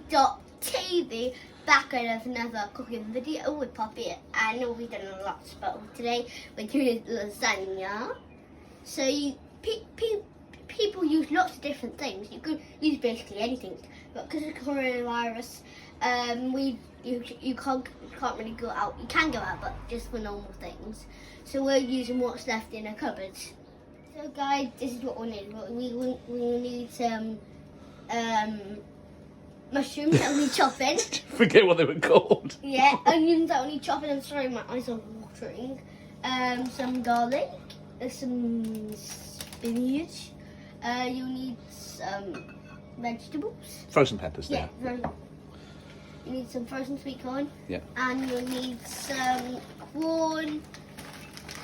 DHP.TV back with another cooking video with Poppy. I know we've done a lot, but today we're doing lasagna. So people use lots of different things. You could use basically anything, but because of coronavirus, you can't really go out. You can go out, but just for normal things. So we're using what's left in the cupboards. So guys, this is what we need. We need some mushrooms that we need chopping. Forget what they were called. Yeah, onions that we need chopping. I'm sorry, my eyes are watering. Some garlic, some spinach. You need some vegetables. Frozen peppers Yeah, there. You need some frozen sweet corn. Yeah. And you'll need some corn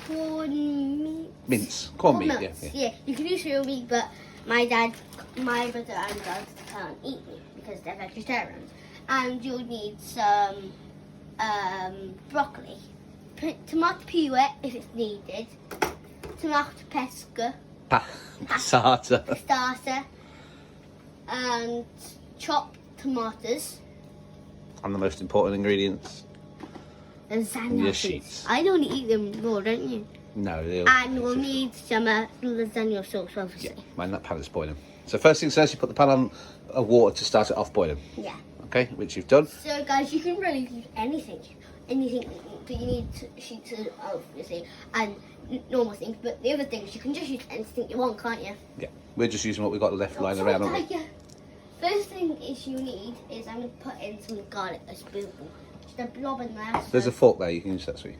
meat. Mince. Corn meat, mince. yeah. You can use real meat, but my brother and dad can't eat meat because they're vegetarians. And you'll need some broccoli, tomato puree if it's needed, tomato pesca, Passata. and chopped tomatoes. And the most important ingredients. Lasagna Your sheets. sheets. I don't eat them raw, don't you? No, And we'll need some lasagna sauce, obviously. Yeah, mind that pan is boiling. So first things first, you put the pan on water to start it off boiling. Yeah. Okay, which you've done. So guys, you can really use anything but you need sheets of obviously and normal things. But the other things you can just use anything you want, can't you? Yeah, we're just using what we've got left lying around. Aren't we? First thing you need is I'm going to put in some garlic, a spoonful. Just a blob in there. There's a fork there, you can use that, sweet.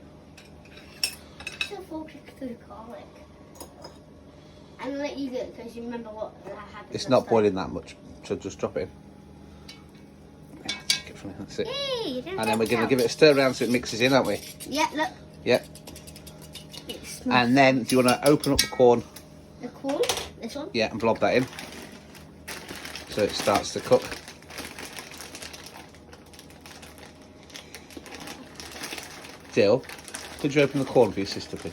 Just a fork through the garlic. And I'll let you do it because you remember what happened. It's not boiling that much, so just drop it in. Yeah, take it from there, that's it. Yay, And then we're going to give it a stir around so it mixes in, aren't we? Yeah, look. Yeah. And then, do you want to open up the corn? The corn? This one? Yeah, and blob that in. So it starts to cook. Jill, could you open the corn for your sister, please?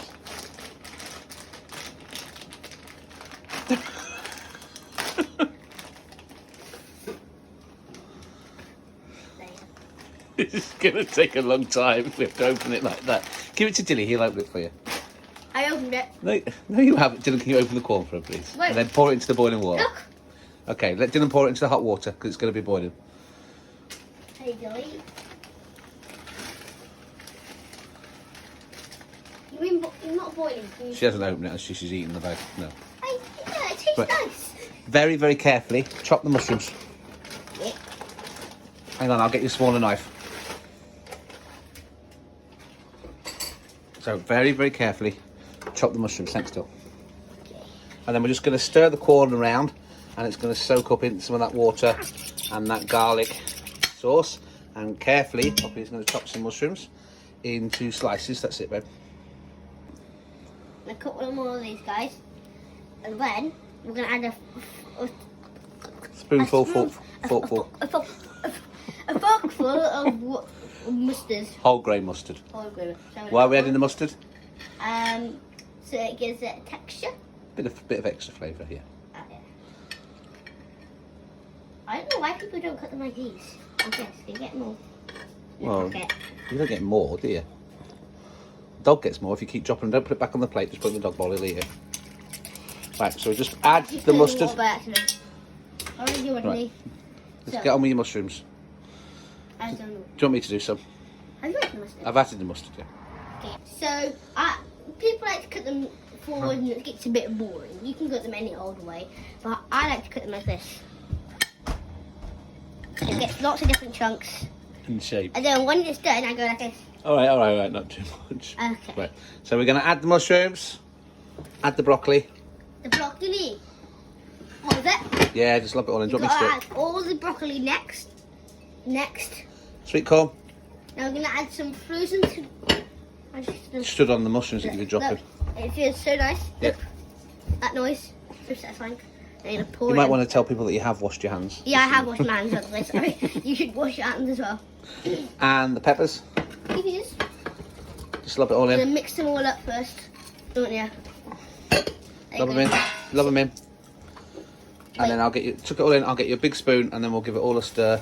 This is going to take a long time if we have to open it like that. Give it to Dilly, he'll open it for you. I opened it. No, you haven't. Dylan, can you open the corn for her, please? Wait. And then pour it into the boiling water. Look. Okay, let Dylan pour it into the hot water because it's going to be boiling. Hey, Dilly. You mean you're not boiling? She hasn't opened it as she's eating the bag. No. Yeah, it tastes Right. nice. Very, very carefully chop the mushrooms. Yeah. Hang on, I'll get you a smaller knife. So very, very carefully chop the mushrooms. Thanks, Dill. Okay. And then we're just going to stir the corn around, and it's going to soak up into some of that water and that garlic sauce. And carefully, Poppy's going to chop some mushrooms into slices. That's it, babe. I'm going to cut one more of these guys. And then we're going to add Spoonful, a forkful. forkful of mustard. Whole grain mustard. Whole grain. Why are we adding the mustard? So it gives it a texture. Bit of extra flavour here. Yeah. I don't know why people don't cut them like these. I guess you get more. Well, you don't get more, do you? Dog gets more if you keep dropping them. Don't put it back on the plate. Just put it in the dog bowl. He'll eat it. Right, so we just add the mustard. Right. Let's get on with your mushrooms. I don't know. Do you want me to do some? Have you got the mustard? I've added the mustard, yeah. Okay. So people like to cut them forward and it gets a bit boring. You can cut them any old way, but I like to cut them like this. It gets lots of different chunks. In shape. And then when it's done, I go like this. All right, not too much. Okay. Right, so we're going to add the mushrooms, add the broccoli. The broccoli. What is it? Yeah, just lob it all in. Do You've you want me got to to add all the broccoli next. Sweet corn. Now we're going to add some frozen. Stood on the mushrooms that you've been dropping. Look, it feels so nice. Yep. Look, that noise. So satisfying. You might want to tell people that you have washed your hands. Yeah, I have washed my hands on this. Sorry. You should wash your hands as well. And the peppers. Just lob it all in. then mix them all up first, don't you? Lob them in. And then I'll get you, chuck it all in, I'll get you a big spoon and then we'll give it all a stir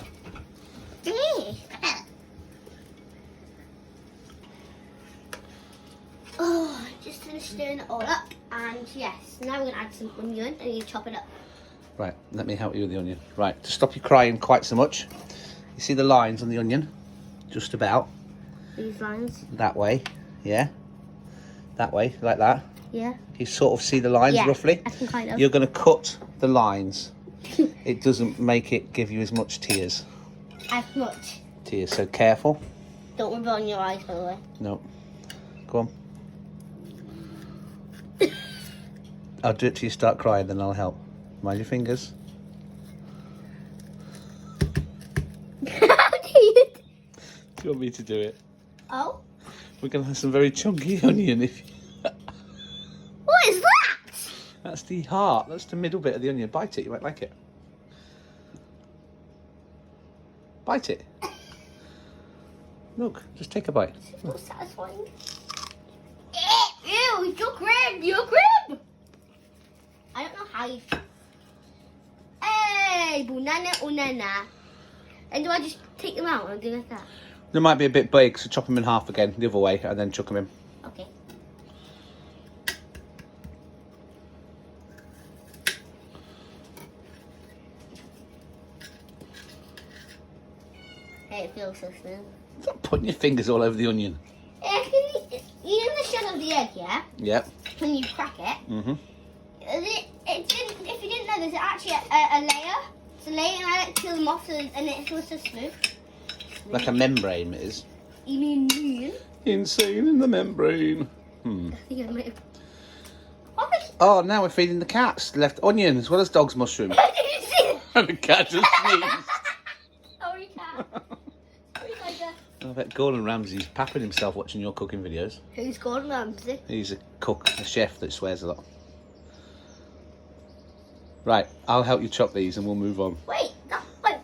And yes, now we're going to add some onion and you chop it up. Right, let me help you with the onion. Right, to stop you crying quite so much, you see the lines on the onion? Just about. These lines? That way, yeah. That way, like that. Yeah. You sort of see the lines roughly? I can kind of. You're going to cut the lines. It doesn't make it give you as much tears. As much? Tears, so careful. Don't rub it on your eyes, by the way. No. Go on. I'll do it till you start crying, then I'll help. Mind your fingers. How do you... Do you want me to do it? Oh? We're going to have some very chunky onion. If you... What is that? That's the heart. That's the middle bit of the onion. Bite it. You might like it. Bite it. Look, just take a bite. It's so satisfying. Ew, it's your crib. Your crib. I don't know how you... Hey, banana, unana. And do I just take them out or do like that? They might be a bit big, so chop them in half again, the other way, and then chuck them in. Okay. Hey, it feels so smooth. Stop putting your fingers all over the onion. Yeah, you know the shell of the egg, yeah? Yep. When you crack it, Mm-hmm. if you didn't know, there's actually a layer. It's a layer, and I like to peel them off, and it feels so smooth. Like a membrane it is. You mean? Insane in the membrane. I think I might have... Oh, now we're feeding the cats. Left onion as well as dog's mushroom. Did you see that? And the cat just sneezed. Sorry, cat. Sorry, tiger. I bet Gordon Ramsay's papping himself watching your cooking videos. Who's Gordon Ramsay? He's a cook, a chef that swears a lot. Right, I'll help you chop these and we'll move on. Wait,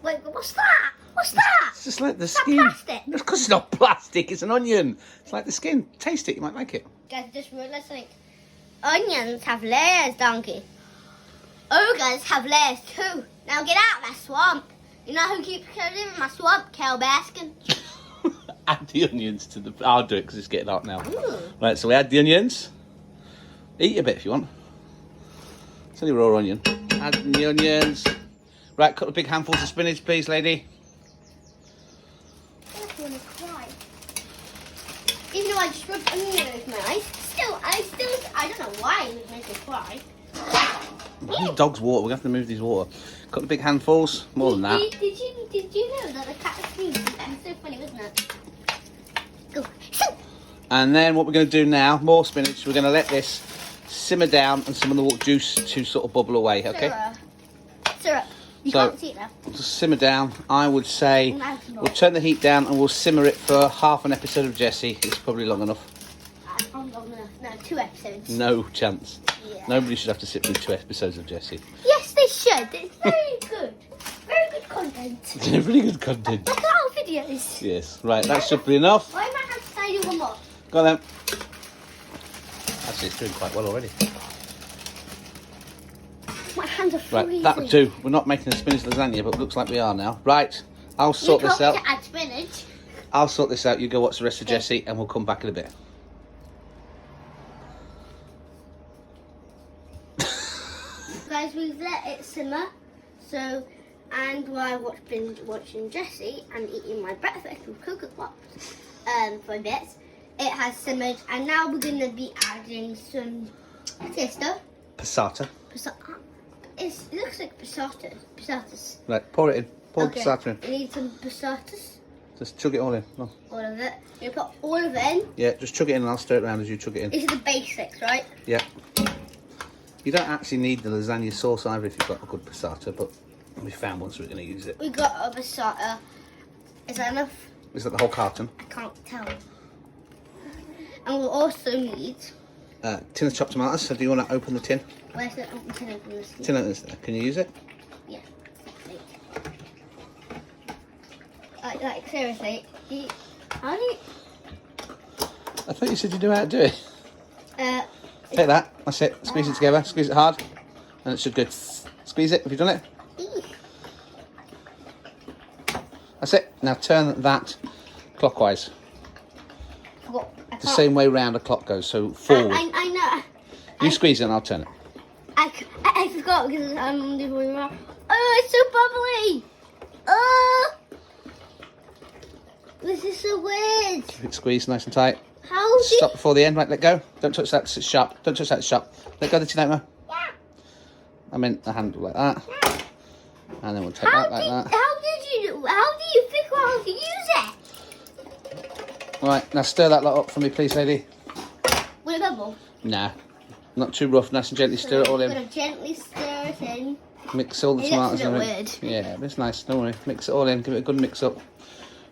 what's that? What's that? It's just like the Is that skin. plastic? Because it's not plastic, it's an onion. It's like the skin. Taste it, you might like it. Guys, just realised something. Onions have layers, donkey. Ogres have layers too. Now get out of my swamp. You know who keeps living in my swamp? Cal Baskin. Add the onions to the... I'll do it because it's getting hot now. Ooh. Right, so we add the onions. Eat a bit if you want. It's only raw onion. Add the onions. Right, cut a big handfuls of spinach, please, lady. I want to cry. Even though I just rubbed onion over my eyes, I don't know why it would make me cry. These dog's water. We're going to have to move these water. Cut the big handfuls. More than that. Did you know that the cat sneezed? It's so funny, wasn't it? Go. And then what we're going to do now, more spinach. We're going to let this simmer down and some of the juice to sort of bubble away, okay? Syrup. You So- can't see it now. Just simmer down. I would say we'll turn the heat down and we'll simmer it for half an episode of Jessie. It's probably long enough. I'm long enough. No, 2 episodes. No chance. Yeah. Nobody should have to sit through 2 episodes of Jessie. Yes, they should. It's very good. Very good content. Really good content. Look at our videos. Yes. Right, that should be enough. Why am I have to say do one more? Go on then. Actually, it's doing quite well already. My hands are freezing. Right, that'll do. We're not making a spinach lasagna, but it looks like we are now. Right, I'll sort You this told out. me to add spinach. I'll sort this out. You go watch the rest of Jessie, and we'll come back in a bit. Guys, we've let it simmer. So, and while I've been watching Jessie and eating my breakfast with Cocoa Pops for a bit, it has simmered. And now we're going to be adding some pesto. Passata. It looks like passatas. Right, pour it in. Pour Okay, the passata in. we need some passatas. Just chug it all in. No. All of it. We put all of it in. Yeah, just chug it in and I'll stir it around as you chug it in. These are the basics, right? Yeah. You don't actually need the lasagna sauce either if you've got a good passata, but we found one so we're going to use it. We got a passata. Is that enough? Is that the whole carton? I can't tell. And we'll also need... Tin of chopped tomatoes. So do you want to open the tin? Where's the tin open this? Tin opens there. Can you use it? Yeah. Like seriously, how do you... I thought you said you knew how to do it. Uh, Take that. That's it. Squeeze it together. Squeeze it hard. And it should go. Squeeze it. Have you done it? That's it. Now turn that clockwise. I The same way round a clock goes, so forward. I know. You squeeze it and I'll turn it. I forgot because I'm doing wrong. Oh, it's so bubbly. Oh, this is so weird. Keep it squeezed nice and tight. How Stop before the end. Right, let go. Don't touch that. It's sharp. Don't touch that. It's sharp. Let go of the tinoma. Yeah. I meant the handle like that. Yeah. And then we'll take that like that. How do you figure out how to use it? All right, now stir that lot up for me, please, lady. With a bubble. Nah, not too rough. Nice and gently stir it all in. I'm gonna gently stir it in. Mix all the tomatoes in. Weird. Yeah, but it's nice. Don't worry. Mix it all in. Give it a good mix up.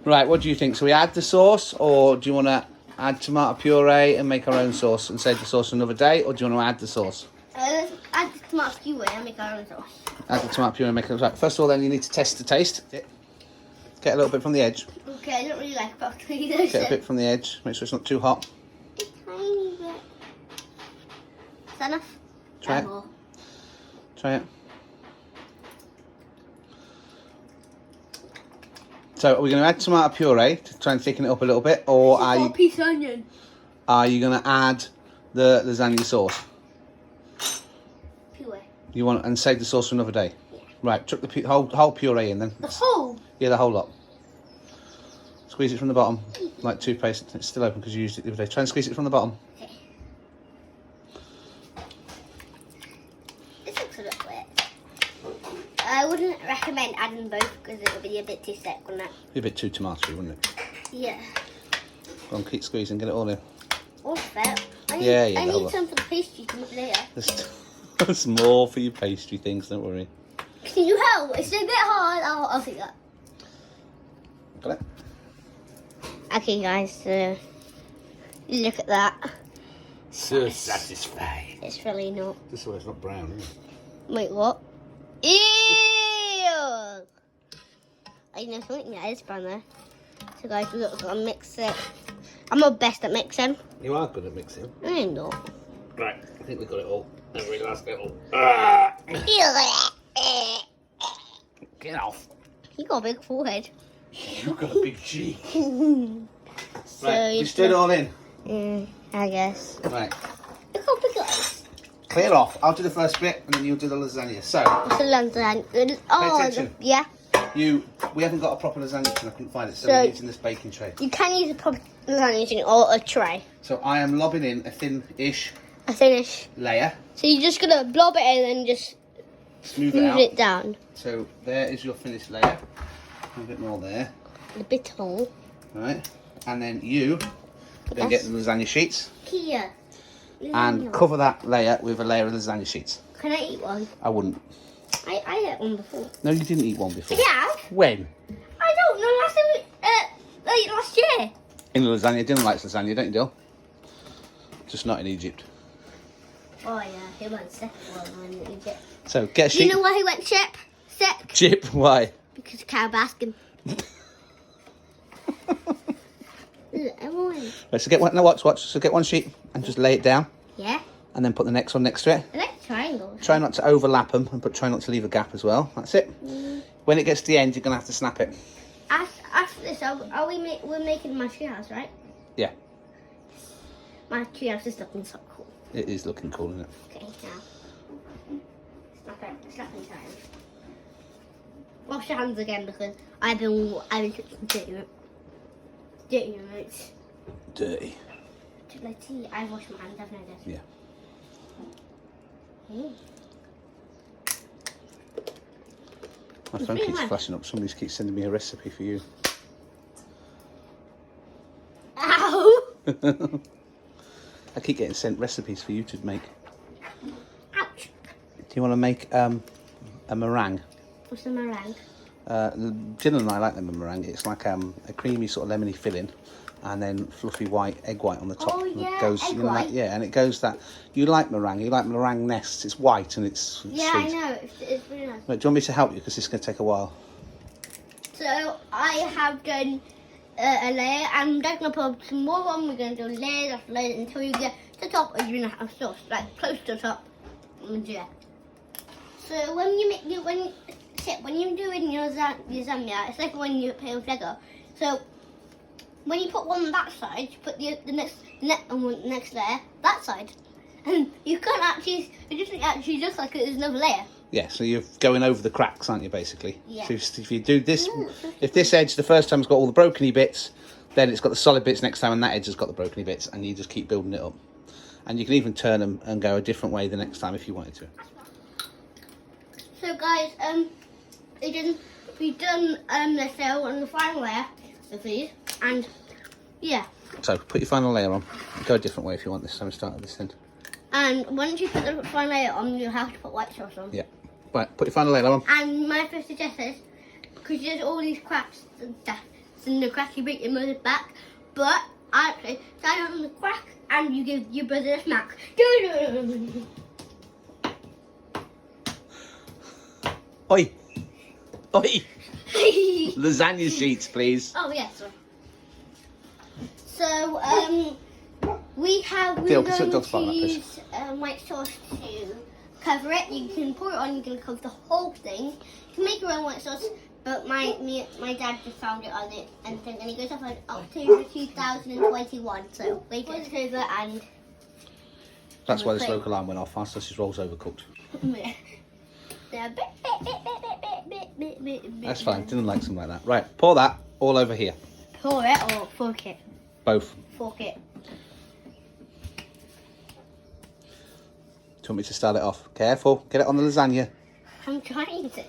Right, what do you think? So we add the sauce, or do you want to add tomato puree and make our own sauce and save the sauce another day, or do you want to add the sauce? Let's add the tomato puree and make our own sauce. Add the tomato puree and make it. Right. First of all, then you need to test the taste. Get a little bit from the edge. Okay, I don't really like broccoli. Get a bit from the edge. Make sure it's not too hot. A tiny bit. Is that enough? Try it. Try it. So are we going to add tomato puree to try and thicken it up a little bit, or are you onion? Are you going to add the lasagna sauce? Puree. You want and save the sauce for another day? Yeah. Right, chuck the whole puree in then. The whole? Yeah, the whole lot. Squeeze it from the bottom, like toothpaste. It's still open because you used it the other day. Try and squeeze it from the bottom. Okay. This looks a bit wet. I wouldn't recommend adding both because it would be a bit too thick, wouldn't it? Be a bit too tomatoey, wouldn't it? Yeah. Go on, keep squeezing, get it all in. All of it? I need some for the pastry to make later. There's more for your pastry things, don't worry. Can you help? It's a bit hard. I'll take that. Got it? Okay, guys, so look at that. So satisfied. It's really not. This is why it's not brown, is it? Wait, what? Ew! I know something that is brown there. So, guys, we're going to mix it. I'm not best at mixing. You are good at mixing. I'm not. Right, I think we've got it all. Every last little. Get off. You got a big forehead. You got a big cheek. So right, you stirred it all in. I guess. Right. Look how big it is. Clear off. I'll do the first bit and then you'll do the lasagna. So, It's a lasagna. Oh, pay attention. Yeah. We haven't got a proper lasagna and I couldn't find it, so So- we're using this baking tray. You can use a proper lasagna tin or a tray. So I am lobbing in a thin-ish A finish. layer. So you're just gonna blob it in and just Smooth move it it out. down. So there is your finished layer. A bit more there. A bit more. Right. And then you then get the lasagna sheets Here. and cover that layer with a layer of lasagna sheets. Can I eat one? I wouldn't. I ate one before. No, you didn't eat one before. Yeah. When? I don't know. Last year. In lasagna. Dylan likes lasagna, don't you, Dill? Just not in Egypt. Oh yeah, he went sick in Egypt. So get a Do you sheet. know why he went sick? Chip, why? Because cow basking. Everyone. Right, so get one. No, watch. So get one sheet and just lay it down, Yeah. and then put the next one next to it. I like triangles. Try not to overlap them, but try not to leave a gap as well. That's it. When it gets to the end, you're gonna have to snap it. After this, we're making my treehouse, right? Yeah, My treehouse is looking so cool. it is looking cool, isn't it? Okay, now. Snapping time. Wash your hands again because I've been touching dirty remotes. Dirty. Like tea, I've washed my hands, haven't I? Yeah. My phone keeps flashing up. Somebody keeps sending me a recipe for you. Ow! I keep getting sent recipes for you to make. Ouch! Do you want to make a meringue? What's the meringue? Jill and I like them a meringue. It's like a creamy sort of lemony filling, and then fluffy white egg white on the top. Oh, And yeah, it goes, egg you know, white. and it goes that. You like meringue? You like meringue nests? It's white and it's Yeah, sweet. I know. It's really nice. Right, do you want me to help you? Because this is going to take a while. So I have done a layer. I'm just gonna put some more on. We're gonna do layers after layers until you get to the top of your sauce, like close to the top. Yeah. So when you're doing your lasagna, it's like when you play with Lego. So when you put one on that side, you put the next layer that side, And you can't actually, it doesn't actually look like there's another layer. Yeah, so you're going over the cracks, aren't you, basically? Yeah. So if you do this, if this edge the first time's got all the brokeny bits, then it's got the solid bits next time, and that edge has got the brokeny bits, and you just keep building it up. And you can even turn them and go a different way the next time if you wanted to. So guys, we've done the cell on the final layer of these, and yeah. So put your final layer on. Go a different way if you want this time. Start at this end. And once you put the final layer on, you'll have to put white sauce on. Yeah. Right, put your final layer on. And my first suggestion is, because there's all these cracks and stuff, so in the crack you break your mother back, but I actually stand on the crack and you give your brother a smack. Oi! Oi! Lasagna sheets, please. Oh yes. So we're going to use white sauce to cover it. You can pour it on. You can cover the whole thing. You can make your own white sauce, but my dad just found it on it and he goes off on October 2021. So wait it over and. That's why the smoke alarm went off. Our sausage roll's overcooked. That's fine. Didn't like something like that. Right, pour that all over here. Pour it or fork it? Both. Fork it. Do you want me to start it off? Careful. Get it on the lasagna. I'm trying to.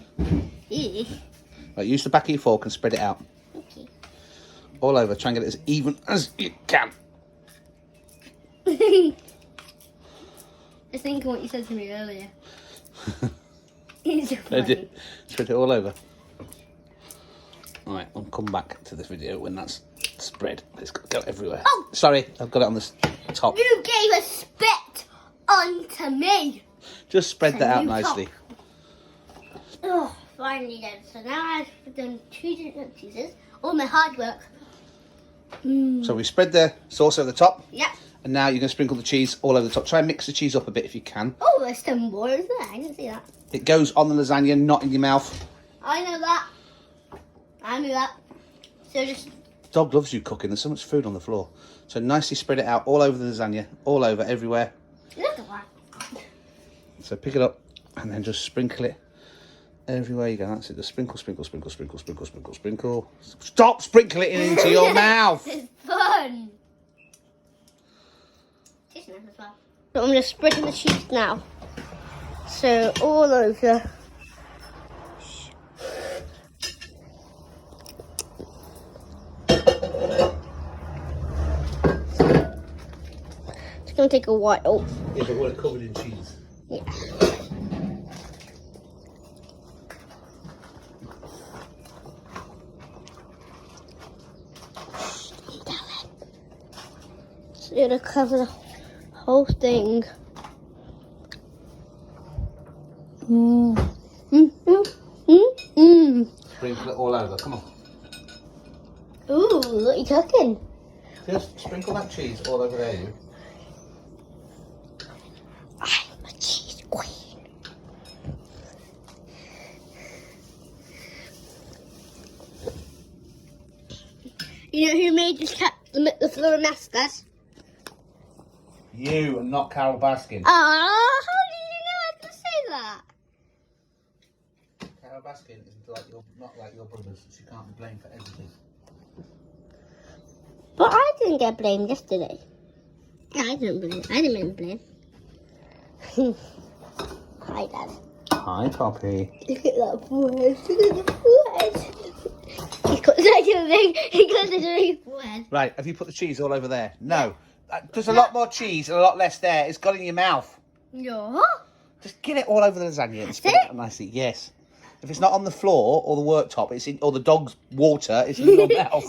Yeah. Right, use the back of your fork and spread it out. Okay. All over. Try and get it as even as you can. I think what you said to me earlier. It's so funny. Spread it all over. Alright, I'll come back to this video when that's spread. It's got to go everywhere. Oh! Sorry, I've got it on the top. You gave a spit onto me. Just spread that out nicely. Oh, finally done. So now I've done 2 different pieces. All my hard work. So we spread the sauce over the top. Yep. And now you're going to sprinkle the cheese all over the top. Try and mix the cheese up a bit if you can. Oh, there's some more, isn't there? I didn't see that. It goes on the lasagna, not in your mouth. I know that. I knew that. So just... Dog loves you cooking. There's so much food on the floor. So nicely spread it out all over the lasagna, all over, everywhere. Look at that. So pick it up and then just sprinkle it everywhere you go. That's it. Just sprinkle, sprinkle, sprinkle, sprinkle, sprinkle, sprinkle, sprinkle. Stop sprinkling it into your mouth. It's fun. Tastes nice as well. So I'm just spreading the cheese now. So all over. It's gonna take a while. Yeah, but we're covered in cheese. Yeah. So you're gonna cover the whole thing. Sprinkle it all over. Come on. Ooh, what are you cooking? Just sprinkle that cheese all over there, you. I'm a cheese queen. You know who made the floor mascot? You and not Carol Baskin. Oh, how did you know I could say that? Carol Baskin isn't not like your brothers, so she can't be blamed for everything. But I didn't get blamed yesterday. I didn't make blame. Hi, Dad. Hi, Poppy. Look at that forehead. Look at the forehead. He's got such a big forehead. Right, have you put the cheese all over there? No. There's a lot more cheese and a lot less there. It's got in your mouth. Yeah. Just get it all over the lasagna and spread it out nicely. Yes. If it's not on the floor or the worktop, it's in, or the dog's water, it's in your mouth.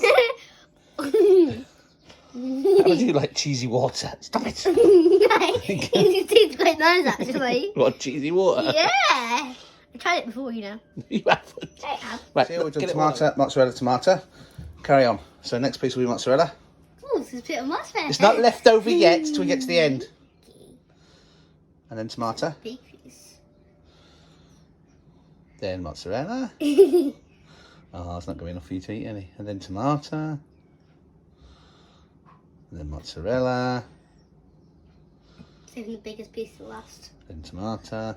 How do you like cheesy water? Stop it. It tastes quite nice, actually. What, cheesy water? Yeah. I tried it before, you know. You haven't. I have. Right, we've done tomato, mozzarella, tomato. Carry on. So next piece will be mozzarella. Oh, this is a bit of mozzarella. It's not left over yet till we get to the end. And then tomato. Big piece. Then mozzarella. Oh, it's not going to be enough for you to eat any. And then tomato. And then mozzarella. Saving the biggest piece for last. Then tomato.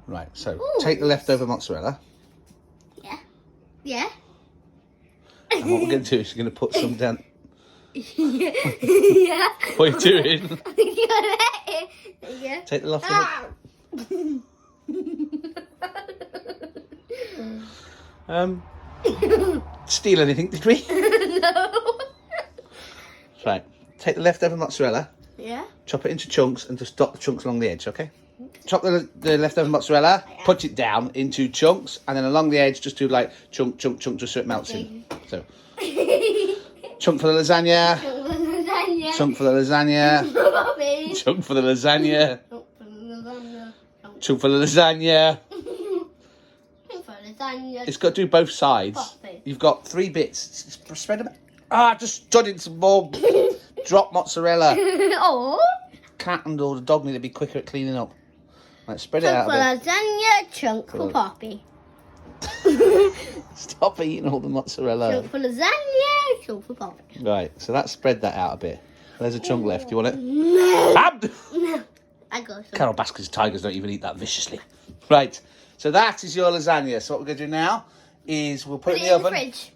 Right, so Ooh, take the leftover mozzarella. Yeah. Yeah. And what we're going to do is we're going to put some down. Yeah. What are you doing? Yeah. Take the leftover. Steal anything, did we? No. Right, take the leftover mozzarella, Yeah. chop it into chunks, and just dot the chunks along the edge, okay? Chop the leftover mozzarella, put it down into chunks, and then along the edge, just do like chunk, chunk, chunk, just so it melts in. So, chunk for the lasagna, chunk for the lasagna, chunk for the lasagna, chunk for the lasagna. It's got to do both sides. You've got 3 bits. Spread them. Just stood in some more drop mozzarella. Oh. Cat and or the dog need to be quicker at cleaning up. Right, spread it out a Chunk for lasagna, chunk for Poppy. bit. Stop eating all the mozzarella. Chunk for lasagna, chunk for Poppy. Right, so that's spread that out a bit. There's a chunk left. You want it? No. No. I got some. Carol Basker's tigers don't even eat that viciously. Right, so that is your lasagna. So what we're going to do now is we'll put it in the oven. Fridge.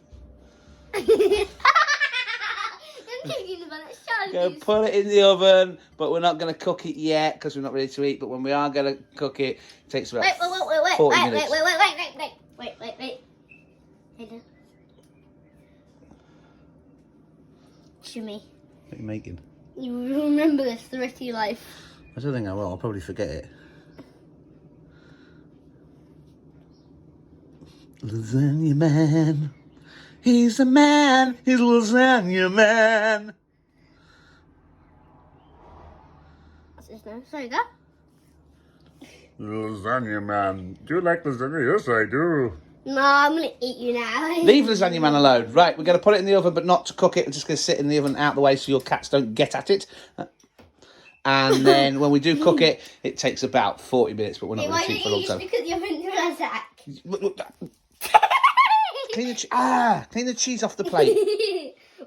Going to put it in the oven, but we're not going to cook it yet because we're not ready to eat. But when we are going to cook it, it takes about 40 minutes. Wait. Jimmy, What are you making? you remember this the rest of your life. I don't think I will. I'll probably forget it. Lasagna man. He's a man. He's lasagna man. What's his name? Sorry, go. Lasagna man. Do you like lasagna? Yes, I do. No, I'm going to eat you now. Leave lasagna man alone. Right, we're going to put it in the oven, but not to cook it. We're just going to sit in the oven out the way so your cats don't get at it. And then when we do cook it, it takes about 40 minutes, but we're not going to eat for a long time. Why don't you just because you're in Clean the cheese off the plate.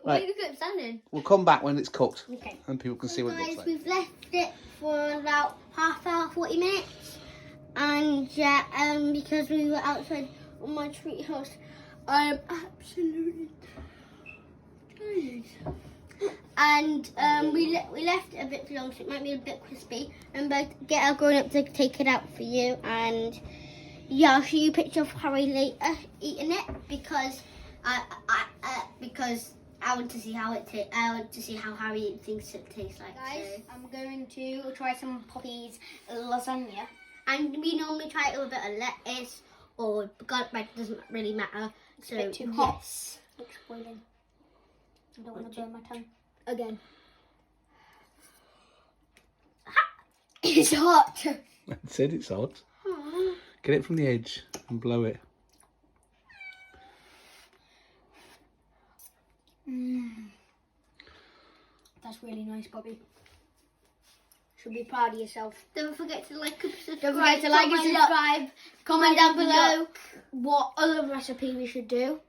Why do you keep standing? We'll come back when it's cooked. Okay. And people can see what it looks like. We've left it for about half hour, 40 minutes. And because we were outside on my treehouse, I'm absolutely tired. And we left it a bit too long, so it might be a bit crispy. And both get our grown up to take it out for you. And yeah, I'll show you a picture of Harry later eating it because I want to see how I want to see how Harry thinks it tastes like. Guys, so I'm going to try some Poppy's lasagna, and we normally try it with a bit of lettuce or garlic bread. Doesn't really matter. It's a bit too hot. Yes. It's boiling. I don't want to burn my tongue again. It's hot. I said it's hot. Get it from the edge and blow it. That's really nice, Bobby. Should be proud of yourself. Don't forget to like and subscribe. Don't forget to like and subscribe. Comment down below what other recipe we should do.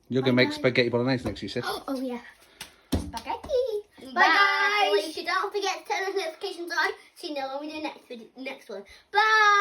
You're going to make spaghetti bolognese next, you said? Oh yeah. Spaghetti. Bye guys. Don't forget to turn those notifications on so you know when we do next one. Bye.